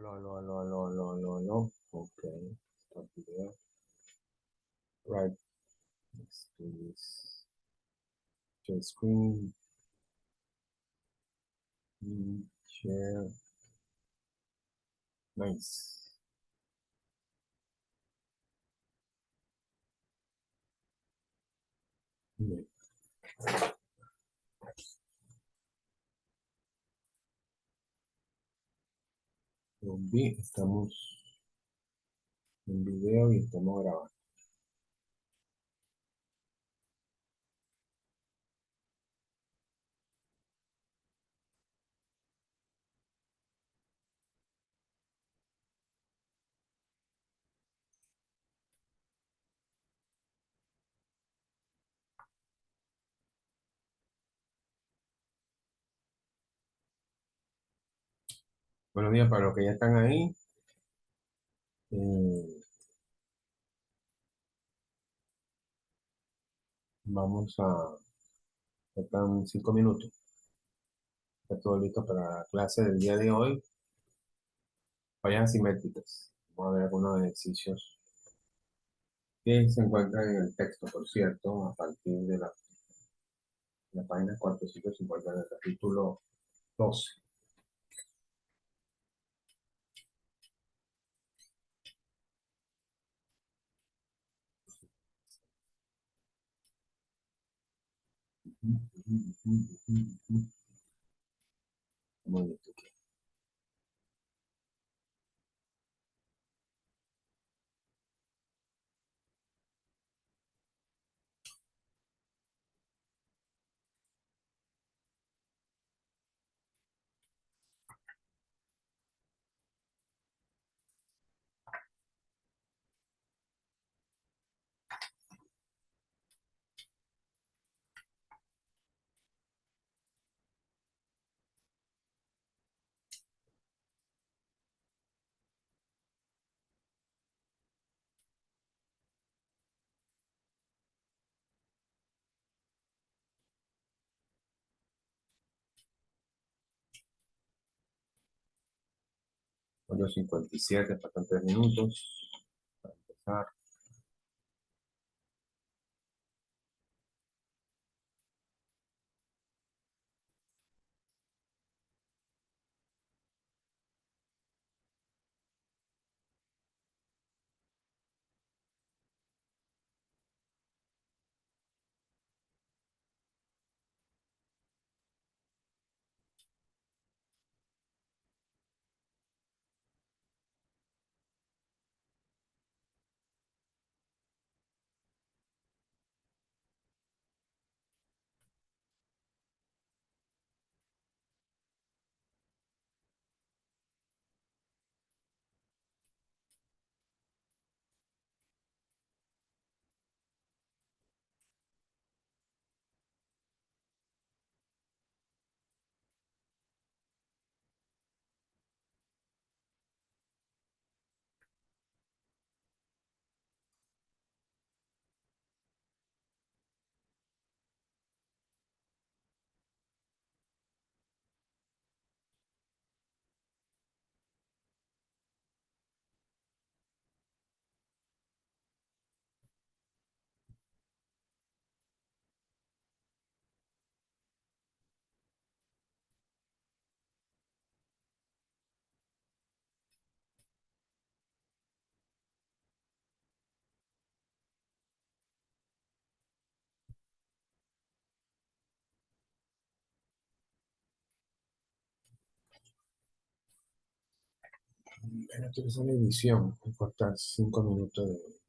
Aló, aló, aló, aló, aló, aló, aló. Ok, stop video. Right, let's do this. Share screen. Share. Nice. Bien. Estamos en video y estamos grabando. Buenos días para los que ya están ahí. Eh, vamos a... Faltan 5 minutos. Está todo listo para la clase del día de hoy. Fallas asimétricas. Vamos a ver algunos ejercicios que se encuentran en el texto, por cierto, a partir de la página 450 del capítulo 12. Muy bien. 8:57, faltan 3 minutos para empezar. Pero quiero hacer la edición, voy a cortar 5 minutos de...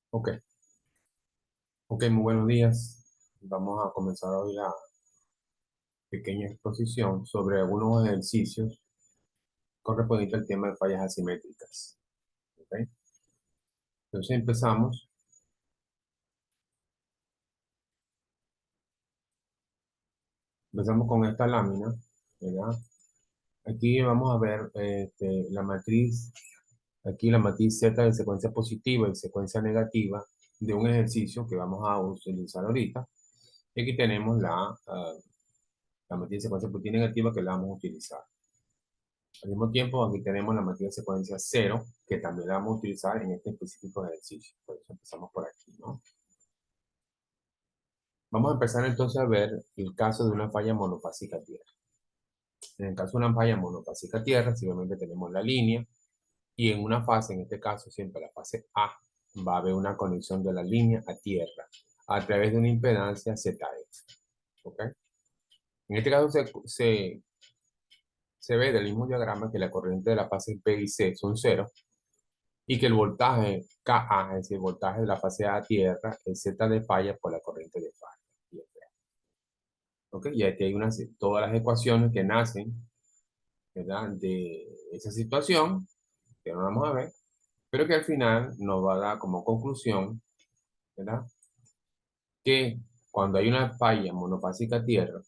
Ok, ok, muy buenos días. Vamos a comenzar hoy la pequeña exposición sobre algunos ejercicios correspondientes al tema de fallas asimétricas. Ok, entonces empezamos con esta lámina, ¿verdad? Aquí vamos a ver la matriz, aquí la matriz Z de secuencia positiva y secuencia negativa de un ejercicio que vamos a utilizar ahorita. Y aquí tenemos la matriz de secuencia positiva y negativa que la vamos a utilizar. Al mismo tiempo, aquí tenemos la matriz de secuencia cero, que también la vamos a utilizar en este específico ejercicio. Por eso empezamos por aquí, ¿no? Vamos a empezar entonces a ver el caso de una falla monofásica tierra. En el caso de una falla monofásica tierra, simplemente tenemos la línea, y en una fase, en este caso siempre la fase A, va a haber una conexión de la línea a tierra a través de una impedancia ZX. ¿Ok? En este caso se ve del mismo diagrama que la corriente de la fase B y C son cero, y que el voltaje KA, es decir, el voltaje de la fase A a tierra, es Z de falla por la corriente de falla. ¿Ok? Y aquí hay todas las ecuaciones que nacen, ¿verdad?, de esa situación, que no vamos a ver, pero que al final nos va a dar como conclusión, ¿verdad?, que cuando hay una falla monofásica tierra,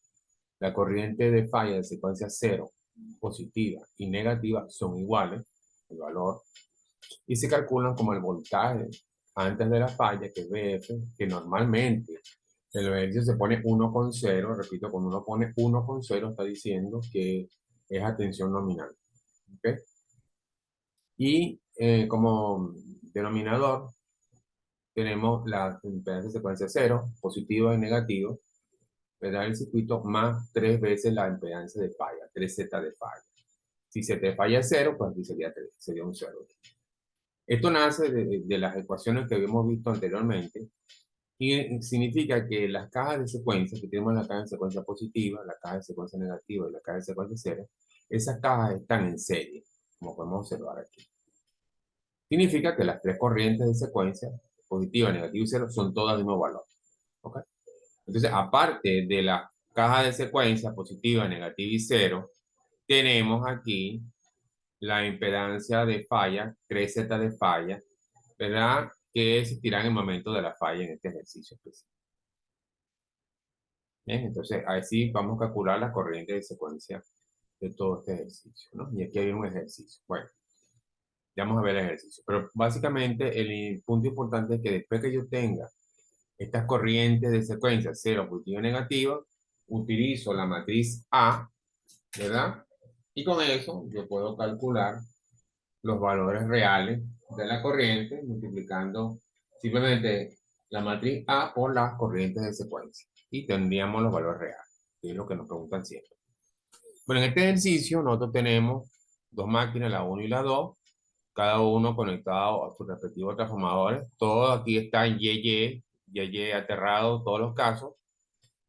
la corriente de falla de secuencia cero, positiva y negativa son iguales, el valor, y se calculan como el voltaje antes de la falla, que es BF, que normalmente en los ejercicios se pone 1,0, repito, cuando uno pone 1,0 está diciendo que es a tensión nominal. ¿Ok? Y como denominador tenemos la impedancia de secuencia cero, positiva y negativa, ¿verdad? El circuito más 3 veces la impedancia de falla, 3Z de falla. Si Z de falla es 0, pues aquí sería 3, sería un 0. Esto nace de las ecuaciones que habíamos visto anteriormente y significa que las cajas de secuencia, que tenemos la caja de secuencia positiva, la caja de secuencia negativa y la caja de secuencia cero, esas cajas están en serie, como podemos observar aquí. Significa que las tres corrientes de secuencia, positiva, negativa y cero, son todas del mismo valor. ¿Ok? Entonces, aparte de la caja de secuencia positiva, negativa y cero, tenemos aquí la impedancia de falla, 3Z de falla, ¿verdad?, que existirá en el momento de la falla en este ejercicio específico. Bien, entonces así vamos a calcular la corriente de secuencia de todo este ejercicio, ¿no? Y aquí hay un ejercicio. Bueno, ya vamos a ver el ejercicio. Pero básicamente el punto importante es que después que yo tenga estas corrientes de secuencia, cero, positivo y negativo, utilizo la matriz A, ¿verdad? Y con eso yo puedo calcular los valores reales de la corriente multiplicando simplemente la matriz A por las corrientes de secuencia. Y tendríamos los valores reales, que es lo que nos preguntan siempre. Bueno, en este ejercicio nosotros tenemos dos máquinas, la 1 y la 2, cada uno conectado a sus respectivos transformadores. Todo aquí está en YY aterrado, todos los casos,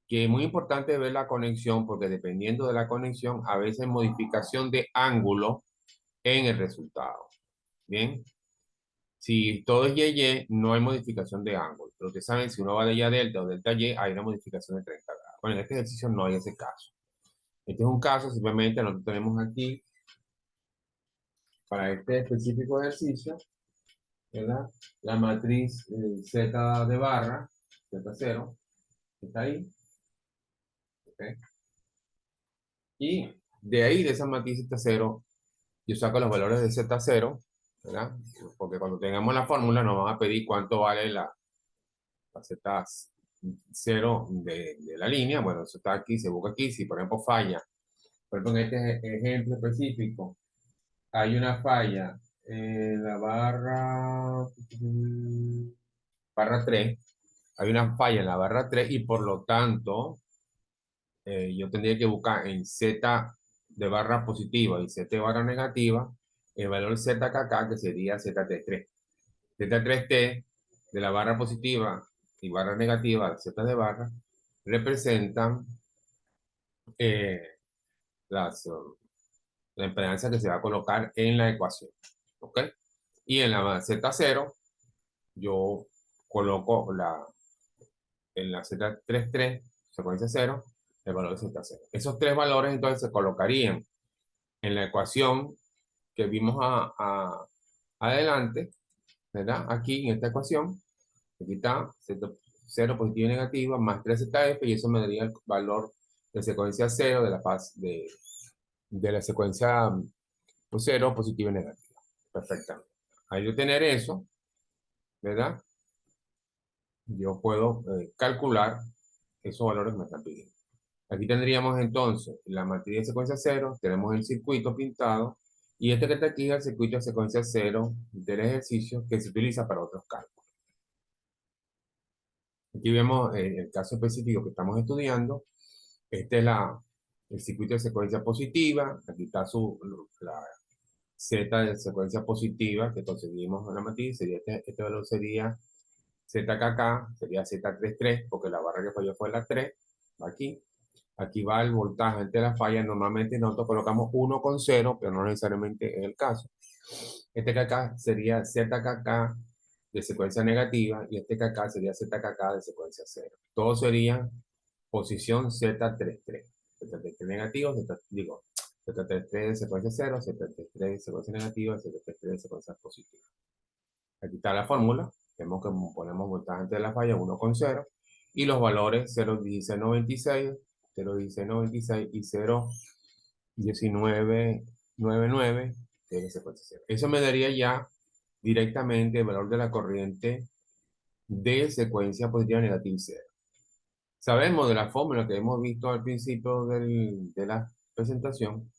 que es muy importante ver la conexión, porque dependiendo de la conexión, a veces hay modificación de ángulo en el resultado. Bien, si todo es YY, no hay modificación de ángulo. Pero ustedes saben, si uno va de Y a delta o delta Y, hay una modificación de 30 grados. Bueno, en este ejercicio no hay ese caso. Este es un caso, simplemente nosotros tenemos aquí, para este específico ejercicio, ¿verdad?, la matriz Z de barra, Z0, está ahí. ¿Okay? Y de ahí, de esa matriz Z0, yo saco los valores de Z0, ¿verdad? Porque cuando tengamos la fórmula nos van a pedir cuánto vale la Z0 de la línea. Bueno, eso está aquí, se busca aquí. Si por ejemplo falla, por ejemplo en este ejemplo específico, hay una falla en la barra 3, hay una falla en la barra 3 y por lo tanto yo tendría que buscar en Z de barra positiva y Z de barra negativa el valor ZKK, que sería Z33. Z3T de la barra positiva y barra negativa, Z de barra, representan eh, las, la impedancia que se va a colocar en la ecuación. ¿Ok? Y en la Z0, yo coloco en la Z33, secuencia 0, el valor de Z0. Esos tres valores entonces se colocarían en la ecuación que vimos adelante, ¿verdad? Aquí en esta ecuación, aquí está Z0 positiva y negativa más 3ZF, y eso me daría el valor de secuencia 0 de la fase de la secuencia 0 positiva y negativa. Perfectamente. Al yo tener eso, ¿verdad? Yo puedo calcular esos valores que me están pidiendo. Aquí tendríamos entonces la matriz de secuencia 0, tenemos el circuito pintado, y este que está aquí es el circuito de secuencia 0 del ejercicio que se utiliza para otros cálculos. Aquí vemos el caso específico que estamos estudiando. Este es el circuito de secuencia positiva. Aquí está la Z de secuencia positiva que conseguimos en la matriz. Sería este valor sería ZKK, sería Z33, porque la barra que falló fue la 3. Aquí. Aquí va el voltaje de la falla. Normalmente nosotros colocamos 1,0, pero no necesariamente es el caso. Este KK sería ZKK de secuencia negativa y este KK sería ZKK de secuencia 0. Todos serían posición Z33. Z33 negativo, digo, Z33 de secuencia 0, Z33 de secuencia negativa, Z33 de secuencia positiva. Aquí está la fórmula. Vemos que ponemos voltaje de la falla 1,0 y los valores 0,1696, 0,1696 y 0,1999 de secuencia 0. Eso me daría ya directamente el valor de la corriente de secuencia positiva, negativa y 0. Sabemos de la fórmula que hemos visto al principio de la presentación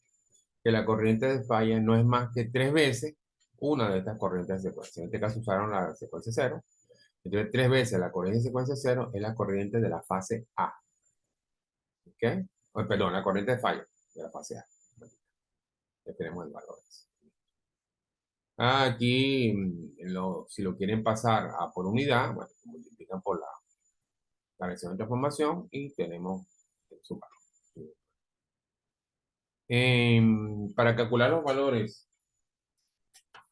que la corriente de falla no es más que 3 veces una de estas corrientes de secuencia. En este caso usaron la secuencia 0. Entonces, 3 veces la corriente de secuencia 0 es la corriente de la fase A. ¿Ok? Perdón, la corriente de falla de la fase A. Ya tenemos el valor. Aquí, si lo quieren pasar a por unidad, bueno, multiplican por la versión de transformación y tenemos su valor. Para calcular los valores,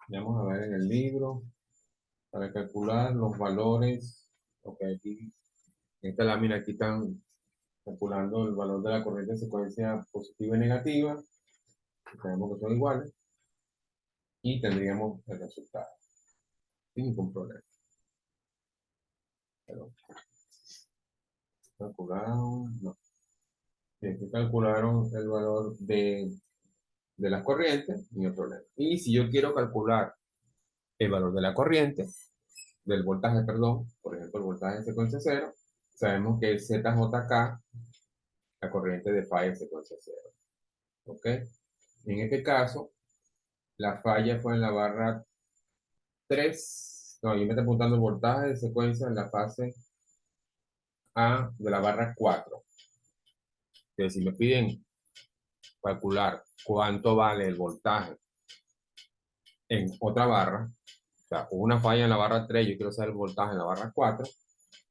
vamos a ver en el libro, para calcular los valores, ok, aquí, en esta lámina aquí están calculando el valor de la corriente de secuencia positiva y negativa, sabemos que son iguales, y tendríamos el resultado, sin ningún problema. Pero, calcularon, no. Aquí calcularon el valor de las corrientes, ni el problema. Y si yo quiero calcular el valor de la corriente, del voltaje, perdón, por ejemplo, el voltaje de secuencia 0, sabemos que es ZJK, la corriente de falla de secuencia 0. ¿Ok? En este caso, la falla fue en la barra 3. No, yo me estoy apuntando el voltaje de secuencia en la fase A de la barra 4. Entonces, si me piden calcular cuánto vale el voltaje en otra barra, o sea, una falla en la barra 3, yo quiero saber el voltaje en la barra 4,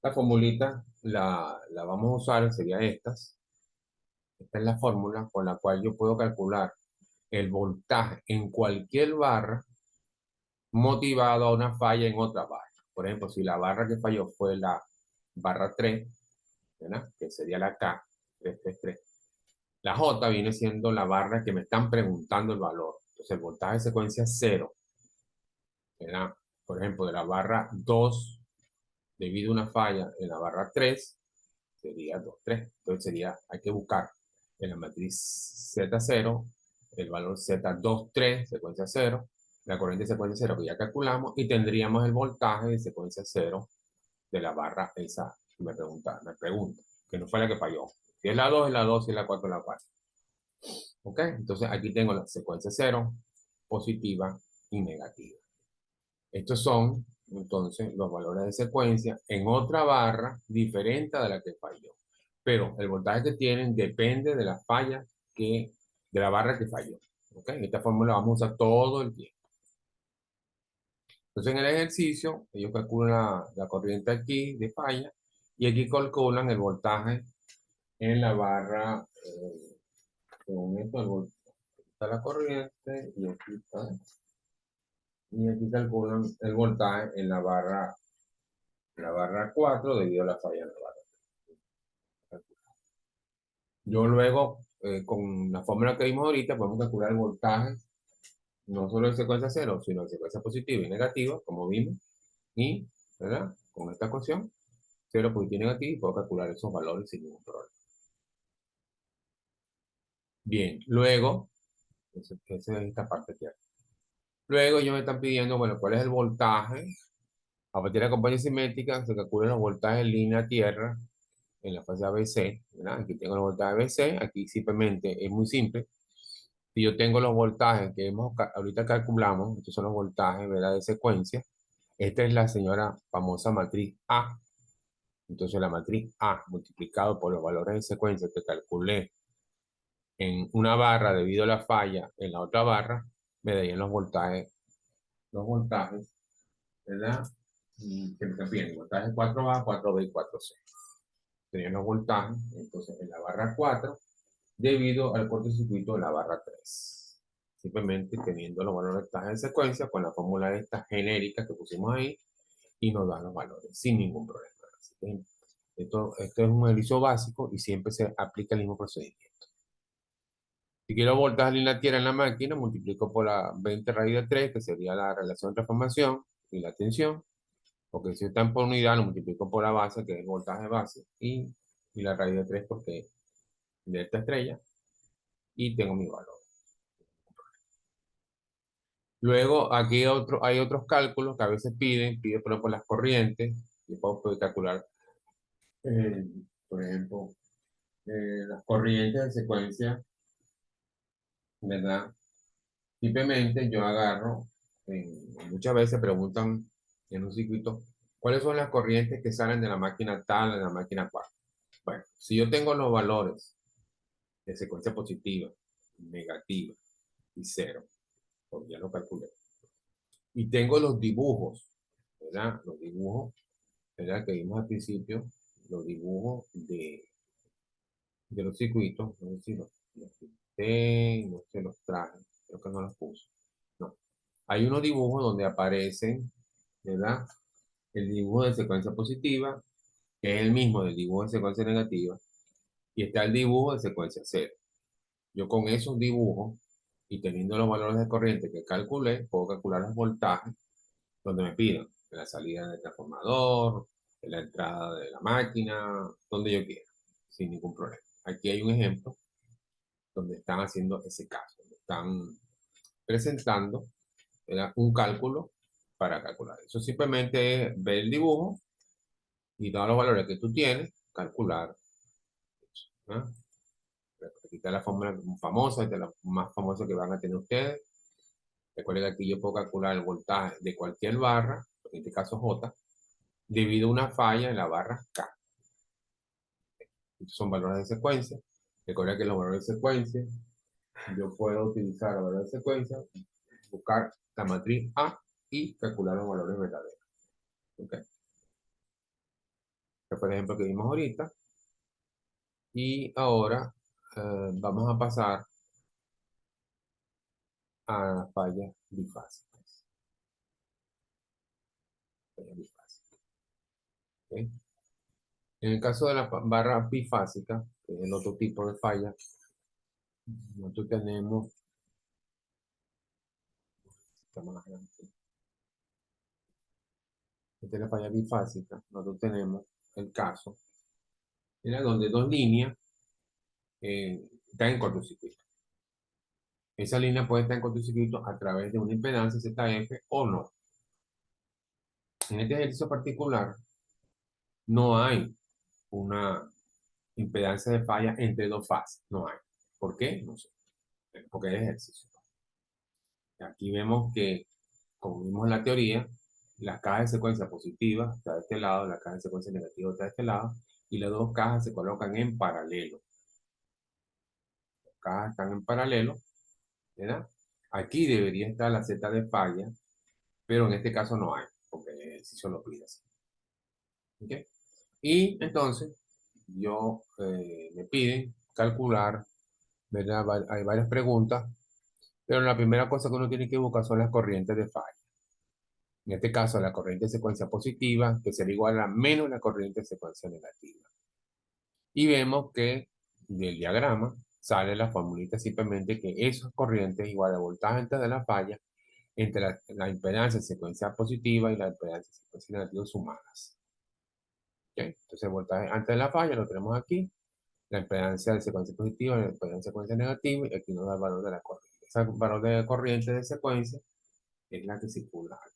la formulita la vamos a usar, sería estas. Esta es la fórmula con la cual yo puedo calcular el voltaje en cualquier barra motivado a una falla en otra barra. Por ejemplo, si la barra que falló fue la barra 3, ¿verdad? Que sería la K, 333. La J viene siendo la barra que me están preguntando el valor. Entonces, el voltaje de secuencia 0, ¿verdad? Por ejemplo, de la barra 2, debido a una falla en la barra 3, sería 2, 3. Entonces, hay que buscar en la matriz Z0 el valor Z23, secuencia 0, la corriente de secuencia 0 que ya calculamos, y tendríamos el voltaje de secuencia 0 de la barra esa que me pregunta, que no fue la que falló. Si es la 2, es la 2, si es la 4, es la 4. ¿Ok? Entonces aquí tengo la secuencia 0, positiva y negativa. Estos son, entonces, los valores de secuencia en otra barra diferente a la que falló. pero el voltaje que tienen depende de la falla de la barra que falló. ¿Ok? Esta fórmula la vamos a usar todo el tiempo. Entonces, en el ejercicio, ellos calculan la corriente aquí de falla y aquí calculan el voltaje en la barra, según esto, está la corriente y aquí calculan el voltaje en la barra 4 debido a la falla en la barra. Yo luego, con la fórmula que vimos ahorita, podemos calcular el voltaje, no solo en secuencia cero, sino en secuencia positiva y negativa, como vimos, y, ¿verdad? Con esta ecuación, cero positivo y negativo, y puedo calcular esos valores sin ningún problema. Bien, luego, esa es esta parte aquí. Luego ellos me están pidiendo, bueno, ¿cuál es el voltaje? A partir de la compañía simétrica se calculan los voltajes en línea tierra en la fase ABC, ¿verdad? Aquí tengo los voltajes ABC, aquí simplemente es muy simple. Si yo tengo los voltajes que ahorita calculamos, estos son los voltajes, ¿verdad? De secuencia. Esta es la señora famosa matriz A. Entonces la matriz A multiplicado por los valores de secuencia que calculé en una barra debido a la falla en la otra barra, me darían los voltajes, ¿verdad? Y que me piden voltaje 4A, 4B y 4C. Serían los voltajes, entonces en la barra 4, debido al cortocircuito de la barra 3. Simplemente teniendo los valores de voltaje de secuencia con la fórmula esta genérica que pusimos ahí y nos dan los valores sin ningún problema. Así que esto es un ejercicio básico y siempre se aplica el mismo procedimiento. Si quiero voltaje en la tierra en la máquina, multiplico por la 20 raíz de 3, que sería la relación de transformación y la tensión. Porque si están por unidad, lo multiplico por la base, que es el voltaje base, y la raíz de 3 porque de esta estrella, y tengo mi valor. Luego, aquí hay otros cálculos que a veces piden por ejemplo las corrientes. Yo puedo calcular, eh, por ejemplo, las corrientes de secuencia, ¿verdad? Simplemente yo agarro, muchas veces preguntan en un circuito, ¿cuáles son las corrientes que salen de la máquina tal a la máquina cual? Bueno, si yo tengo los valores de secuencia positiva, negativa y cero, pues ya lo calculé. Y tengo los dibujos, ¿verdad? Los dibujos, ¿verdad? Que vimos al principio, los dibujos de los circuitos, no sé si los pinté, no sé, los traje, creo que no los puse. No. Hay unos dibujos donde aparecen, ¿verdad? El dibujo de secuencia positiva, que es el mismo del dibujo de secuencia negativa, y está el dibujo de secuencia cero. Yo con esos dibujos y teniendo los valores de corriente que calculé, puedo calcular los voltajes donde me pidan, en la salida del transformador, en la entrada de la máquina, donde yo quiera, sin ningún problema. Aquí hay un ejemplo donde están haciendo ese caso, donde están presentando, ¿verdad? Un cálculo para calcular. Eso simplemente es ver el dibujo y todos los valores que tú tienes, calcular. ¿No? Aquí está la fórmula famosa, esta es la más famosa que van a tener ustedes. Recuerden que aquí yo puedo calcular el voltaje de cualquier barra, en este caso J, debido a una falla en la barra K. Estos son valores de secuencia. Recuerda que los valores de secuencia, yo puedo utilizar los valores de secuencia, buscar la matriz A y calcular los valores verdaderos. ¿Okay? Este fue el ejemplo que vimos ahorita. Y ahora vamos a pasar a las fallas bifásicas. Fallas bifásicas. ¿Okay? En el caso de la barra bifásica, que es el otro tipo de falla, nosotros tenemos, esta es la falla bifásica, nosotros tenemos el caso, era donde dos líneas están en cortocircuito. Esa línea puede estar en cortocircuito a través de una impedancia ZF o no. En este ejercicio particular, no hay una impedancia de falla entre dos fases, no hay. ¿Por qué? No sé, porque es ejercicio. Aquí vemos que, como vimos en la teoría, la caja de secuencia positiva está de este lado, la caja de secuencia negativa está de este lado, y las dos cajas se colocan en paralelo. Las cajas están en paralelo, ¿verdad? Aquí debería estar la Z de falla, pero en este caso no hay, porque el ejercicio lo pide así. ¿Ok? Y entonces, me piden calcular, ¿verdad? Hay varias preguntas, pero la primera cosa que uno tiene que buscar son las corrientes de falla. En este caso, la corriente de secuencia positiva, que será igual a menos la corriente de secuencia negativa. Y vemos que del diagrama sale la formulita simplemente que esas corrientes igual a voltaje antes de la falla entre la impedancia de secuencia positiva y la impedancia de secuencia negativa sumadas. ¿Ok? Entonces, el voltaje antes de la falla lo tenemos aquí, la impedancia de secuencia positiva y la impedancia de secuencia negativa, y aquí nos da el valor de la corriente. Ese valor de la corriente de secuencia es la que circula aquí.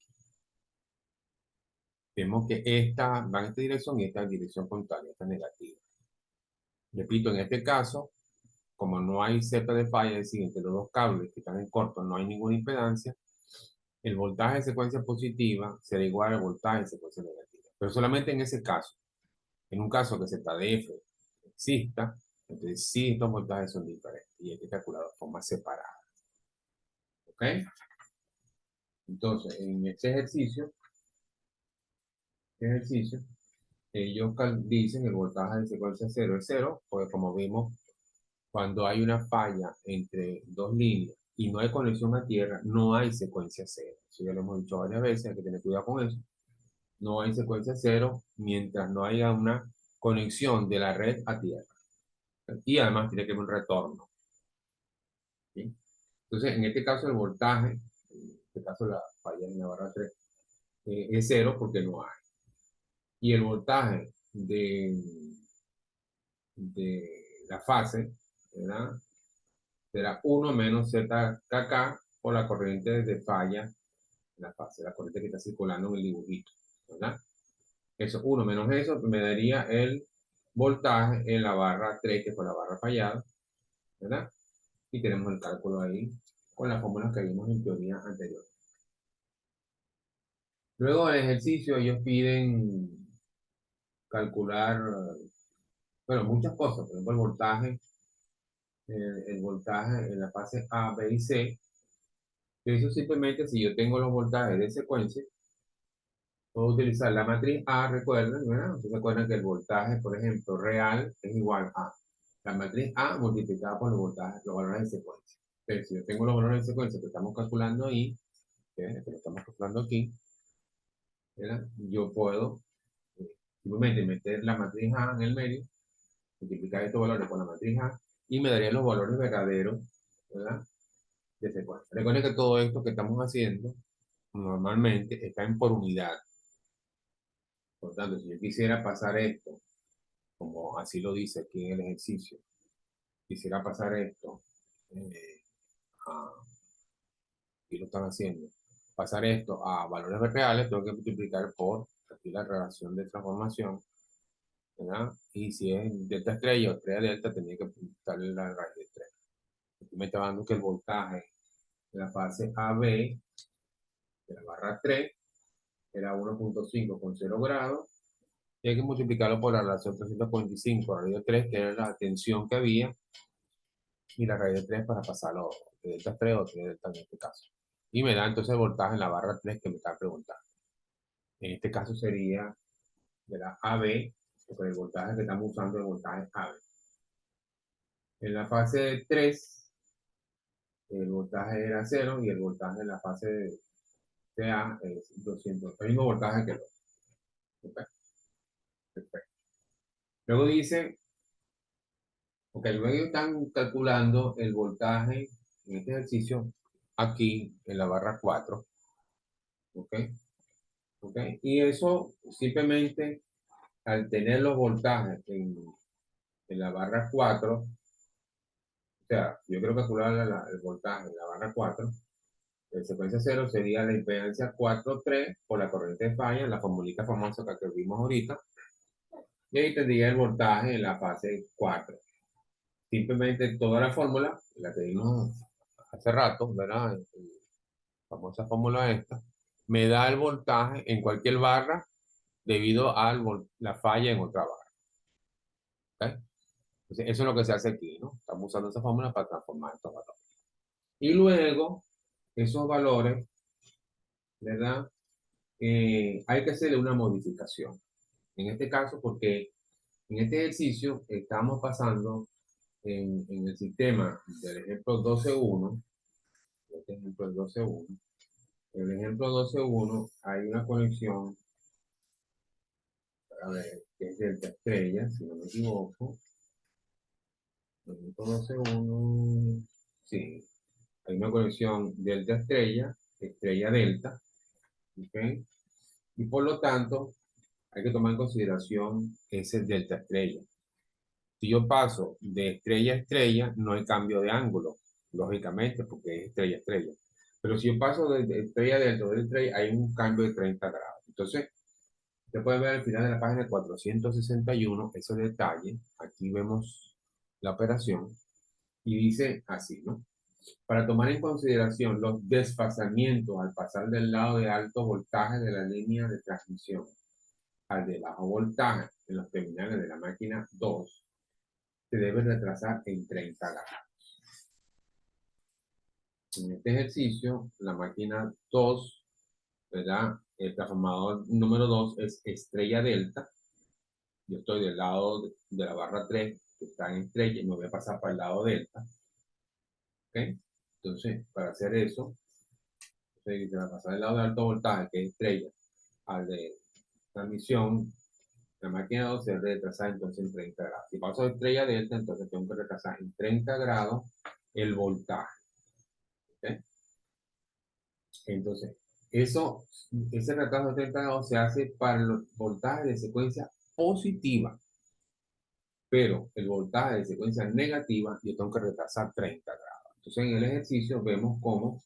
Vemos que esta va en esta dirección y esta en dirección contraria, esta negativa. Repito, en este caso, como no hay cepa de falla, es decir, entre los dos cables que están en corto no hay ninguna impedancia, el voltaje de secuencia positiva será igual al voltaje de secuencia negativa. Pero solamente en ese caso. En un caso que ZDF exista, entonces sí estos voltajes son diferentes y hay que calcular de forma separada. ¿Ok? Entonces, en este ejercicio ellos dicen el voltaje de secuencia 0 es 0, porque como vimos, cuando hay una falla entre dos líneas y no hay conexión a tierra, no hay secuencia 0. Eso ya lo hemos dicho varias veces, hay que tener cuidado con eso. No hay secuencia 0 mientras no haya una conexión de la red a tierra. Y además tiene que haber un retorno. ¿Sí? Entonces, en este caso el voltaje, en este caso la falla en la barra 3, es 0 porque no hay. Y el voltaje de la fase, ¿verdad? Será 1 menos ZKK por la corriente de falla en la fase, la corriente que está circulando en el dibujito, ¿verdad? Eso, 1 menos eso, me daría el voltaje en la barra 3, que fue la barra fallada, ¿verdad? Y tenemos el cálculo ahí con las fórmulas que vimos en teoría anterior. Luego del ejercicio ellos piden calcular, bueno, muchas cosas, por ejemplo, el voltaje en la fase A, B y C. Eso simplemente, si yo tengo los voltajes de secuencia, puedo utilizar la matriz A, recuerden, ¿verdad? Ustedes recuerdan que el voltaje, por ejemplo, real es igual a la matriz A multiplicada por los voltajes, los valores de secuencia. Entonces, si yo tengo los valores de secuencia que estamos calculando ahí, que lo estamos calculando aquí, ¿verdad? Yo puedo simplemente meter la matriz A en el medio, multiplicar estos valores con la matriz A y me daría los valores verdaderos, ¿verdad? De secuencia. Recuerden que todo esto que estamos haciendo normalmente está en por unidad. Por tanto, si yo quisiera pasar esto, como así lo dice aquí en el ejercicio, quisiera pasar esto, eh, y lo están haciendo, pasar esto a valores reales, tengo que multiplicar por aquí la relación de transformación, ¿verdad? Y si es delta estrella o estrella delta, tenía que darle la raíz de 3. Aquí me está dando que el voltaje de la fase AB de la barra 3 era 1.5 con 0 grados. Y hay que multiplicarlo por la relación 345 raíz de 3, que era la tensión que había, y la raíz de 3 para pasarlo de delta 3 o 3 delta en este caso. Y me da entonces el voltaje en la barra 3 que me está preguntando. En este caso sería de la AB, porque el voltaje que estamos usando es el voltaje AB. En la fase 3, el voltaje era 0 y el voltaje en la fase CA es 200. El mismo voltaje que el otro. ¿Okay? Perfecto. Luego dice, ok, luego están calculando el voltaje en este ejercicio aquí en la barra 4. ¿Ok? ¿Ok? Y eso simplemente al tener los voltajes en la barra 4, o sea, yo quiero calcular el voltaje en la barra 4, en secuencia 0 sería la impedancia 4,3 por la corriente de falla, la formulita famosa que vimos ahorita, y ahí tendría el voltaje en la fase 4. Simplemente toda la fórmula, la que vimos hace rato, ¿verdad? La famosa fórmula esta, me da el voltaje en cualquier barra debido a la falla en otra barra. Entonces, eso es lo que se hace aquí, ¿no? Estamos usando esa fórmula para transformar estos valores. Y luego, esos valores, ¿verdad? Hay que hacerle una modificación. En este caso, porque en este ejercicio estamos pasando en el sistema del ejemplo 12.1, este ejemplo es 12.1, el ejemplo 12.1 hay una conexión, a ver, que es delta estrella, si no me equivoco, el ejemplo 12.1, sí, hay una conexión delta estrella, estrella delta, ¿ok? Y por lo tanto, hay que tomar en consideración ese delta estrella. Si yo paso de estrella a estrella, no hay cambio de ángulo, lógicamente, porque es estrella a estrella. Pero si yo paso de estrella delta a estrella, hay un cambio de 30 grados. Entonces, usted puede ver al final de la página 461 ese detalle. Aquí vemos la operación y dice así, ¿no? Para tomar en consideración los desfasamientos al pasar del lado de alto voltaje de la línea de transmisión al de bajo voltaje en los terminales de la máquina 2, se debe retrasar en 30 grados. En este ejercicio, la máquina 2, ¿verdad? El transformador número 2 es estrella delta. Yo estoy del lado de la barra 3, que está en estrella, y me voy a pasar para el lado delta. ¿Ok? Entonces, para hacer eso, se va a pasar del lado de alto voltaje, que es estrella, al de transmisión, la máquina 2 se retrasa entonces en 30 grados. Si paso de estrella delta, entonces tengo que retrasar en 30 grados el voltaje. ¿Okay? Entonces, ese retraso de 30 grados se hace para los voltajes de secuencia positiva, pero el voltaje de secuencia negativa yo tengo que retrasar 30 grados. Entonces, en el ejercicio vemos cómo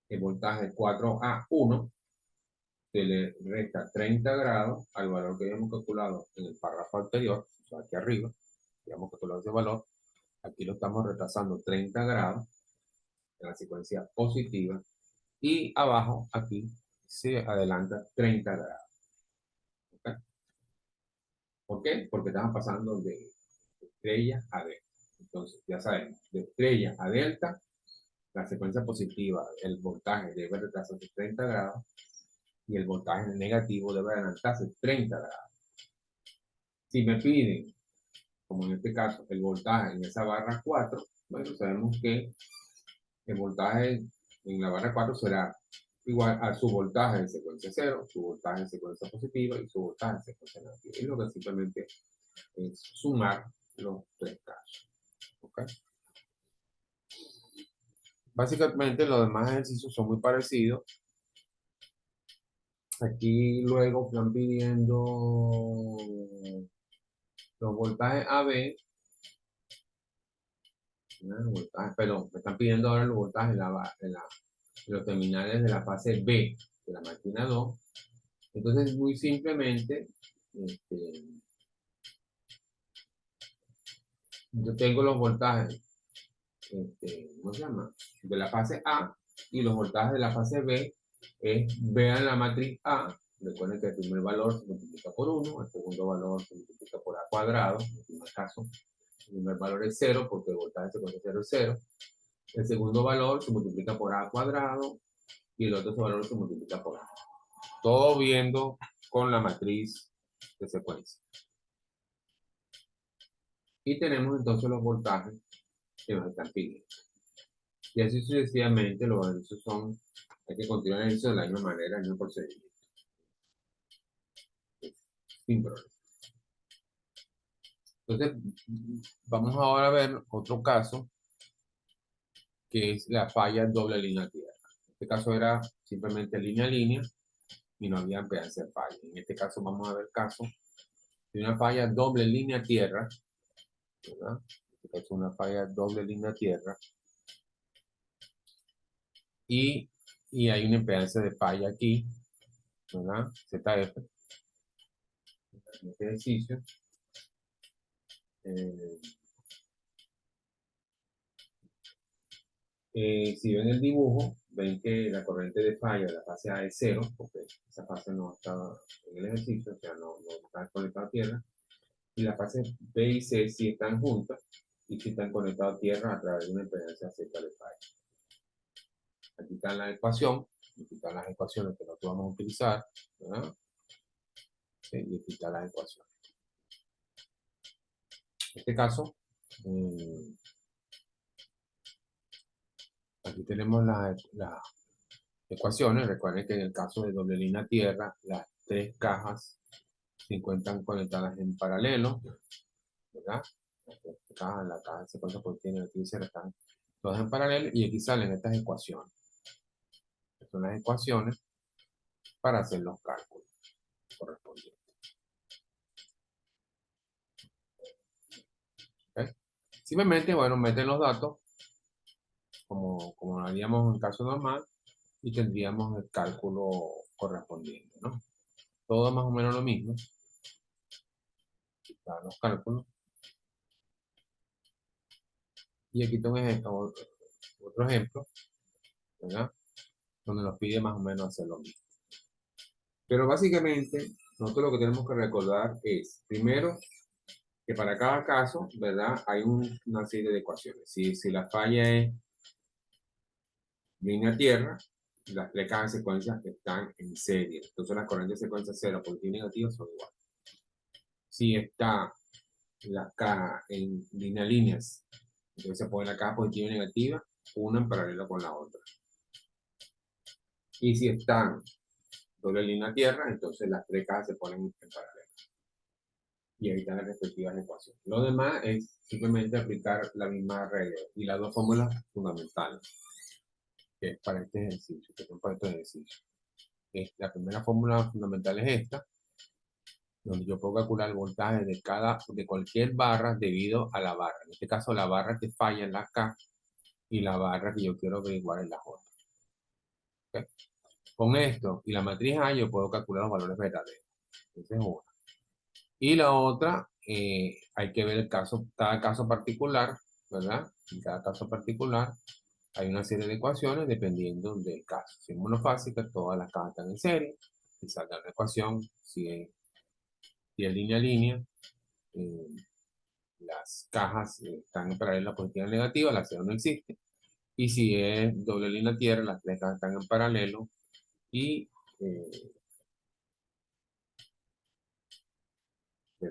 el voltaje 4A1 se le resta 30 grados al valor que habíamos calculado en el párrafo anterior, o sea, aquí arriba, habíamos calculado ese valor, aquí lo estamos retrasando 30 grados en la secuencia positiva, y abajo, aquí, se adelanta 30 grados. ¿Okay? ¿Por qué? Porque estamos pasando de estrella a delta. Entonces, ya sabemos, de estrella a delta, la secuencia positiva, el voltaje debe retrasarse 30 grados y el voltaje negativo debe adelantarse 30 grados. Si me piden, como en este caso, el voltaje en esa barra 4, bueno, sabemos que el voltaje en la barra 4 será igual a su voltaje de secuencia 0, su voltaje de secuencia positiva y su voltaje de secuencia negativa. Y lo que simplemente es sumar los tres casos. ¿Okay? Básicamente los demás ejercicios son muy parecidos. Aquí luego están pidiendo los voltajes AB, perdón, me están pidiendo ahora los voltajes de los terminales de la fase B de la máquina 2. Entonces, muy simplemente, yo tengo los voltajes, ¿cómo se llama? De la fase A, y los voltajes de la fase B vean la matriz A. Recuerden que el primer valor se multiplica por 1, el segundo valor se multiplica por A cuadrado, en el primer caso. El primer valor es 0 porque el voltaje de secuencia 0 es 0. El segundo valor se multiplica por A cuadrado y el otro valor se multiplica por A. Todo viendo con la matriz de secuencia. Y tenemos entonces los voltajes que nos están pidiendo. Y así sucesivamente los ejercicios son, hay que continuar el ejercicio de la misma manera, el mismo procedimiento. Sin problema. Entonces, vamos ahora a ver otro caso, que es la falla doble línea tierra. En este caso era simplemente línea a línea y no había impedancia de falla. En este caso vamos a ver el caso de una falla doble línea tierra, ¿verdad? En este caso es una falla doble línea tierra y hay una impedancia de falla aquí, ¿verdad? ZF, en este ejercicio. Si ven el dibujo, ven que la corriente de falla de la fase A es 0, porque esa fase no está en el ejercicio, o sea, no está conectada a tierra. Y las fases B y C sí están juntas y sí están conectadas a tierra a través de una impedancia Z de falla. Aquí está la ecuación, aquí están las ecuaciones que nosotros vamos a utilizar, ¿verdad? Sí, y aquí están las ecuaciones. En este caso, aquí tenemos las ecuaciones. Recuerden que en el caso de doble línea tierra, las tres cajas se encuentran conectadas en paralelo, ¿verdad? La caja de secuencia contiene aquí se están todas en paralelo y aquí salen estas ecuaciones. Estas son las ecuaciones para hacer los cálculos correspondientes. ¿Okay? Simplemente, bueno, meten los datos como lo haríamos en caso normal y tendríamos el cálculo correspondiente, ¿no? Todo más o menos lo mismo. Aquí están los cálculos. Y aquí tengo otro ejemplo, ¿verdad? Donde nos pide más o menos hacer lo mismo. Pero básicamente, nosotros lo que tenemos que recordar es, primero, que para cada caso, ¿verdad? Hay una serie de ecuaciones. Si la falla es línea tierra, las tres cajas de secuencia están en serie. Entonces las corrientes de secuencia 0 positivo y negativo son iguales. Si está la caja en líneas, entonces se pone la caja positiva y negativa, una en paralelo con la otra. Y si están doble línea tierra, entonces las tres cajas se ponen en paralelo. Y ahí están las respectivas ecuaciones. Lo demás es simplemente aplicar la misma regla y las dos fórmulas fundamentales que es para este ejercicio, que son para estos ejercicios. La primera fórmula fundamental es esta, donde yo puedo calcular el voltaje de cualquier barra debido a la barra. En este caso, la barra que falla en la K y la barra que yo quiero averiguar en la J. ¿Okay? Con esto y la matriz A yo puedo calcular los valores verdaderos. Esa es una. Y la otra, hay que ver cada caso particular, ¿verdad? En cada caso particular hay una serie de ecuaciones dependiendo del caso. Si es monofásica, todas las cajas están en serie. Y sacan la ecuación, si es línea a línea, eh, las cajas están en paralelo positiva y negativa, la cero no existe. Y si es doble línea tierra, las tres cajas están en paralelo y tres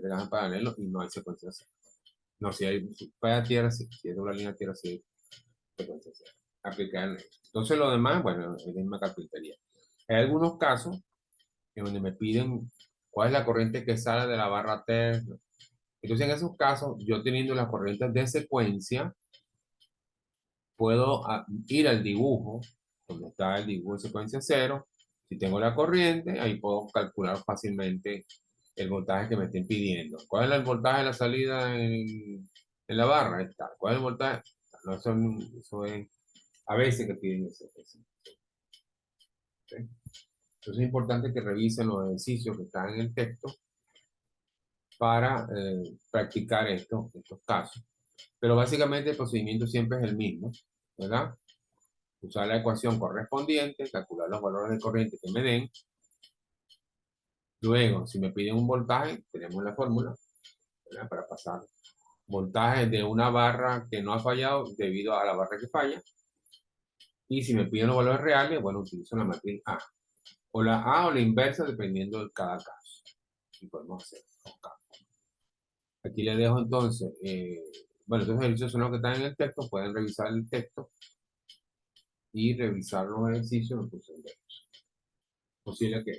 cajas en paralelo y no hay secuencia cero. No, si hay para tierra, sí. Si es doble línea tierra, sí hay secuencia cero. Aplicar en esto. Entonces lo demás, bueno, es la misma carpintería. Hay algunos casos en donde me piden cuál es la corriente que sale de la barra T. Entonces, en esos casos, yo teniendo las corrientes de secuencia, puedo ir al dibujo, donde está el dibujo de secuencia cero. Si tengo la corriente, ahí puedo calcular fácilmente el voltaje que me estén pidiendo. ¿Cuál es el voltaje de la salida en la barra? Ahí está. ¿Cuál es el voltaje? No, eso es a veces que piden eso. ¿Okay? Entonces es importante que revisen los ejercicios que están en el texto para practicar estos casos. Pero básicamente el procedimiento siempre es el mismo, ¿verdad? Usar la ecuación correspondiente, calcular los valores de corriente que me den. Luego, si me piden un voltaje, tenemos la fórmula, ¿verdad? Para pasar voltaje de una barra que no ha fallado debido a la barra que falla. Y si me piden los valores reales, bueno, utilizo la matriz A. O la A o la inversa, dependiendo de cada caso. Y podemos hacer los cálculos. Aquí les dejo entonces, bueno, estos ejercicios son los que están en el texto, pueden revisar el texto y revisar los ejercicios en función de eso.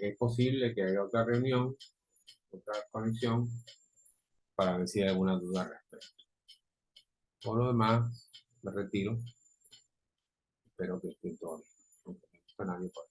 Es posible que haya otra reunión, otra conexión, para ver si hay alguna duda al respecto. Por lo demás, me retiro. Espero que estén todos bien. No nadie por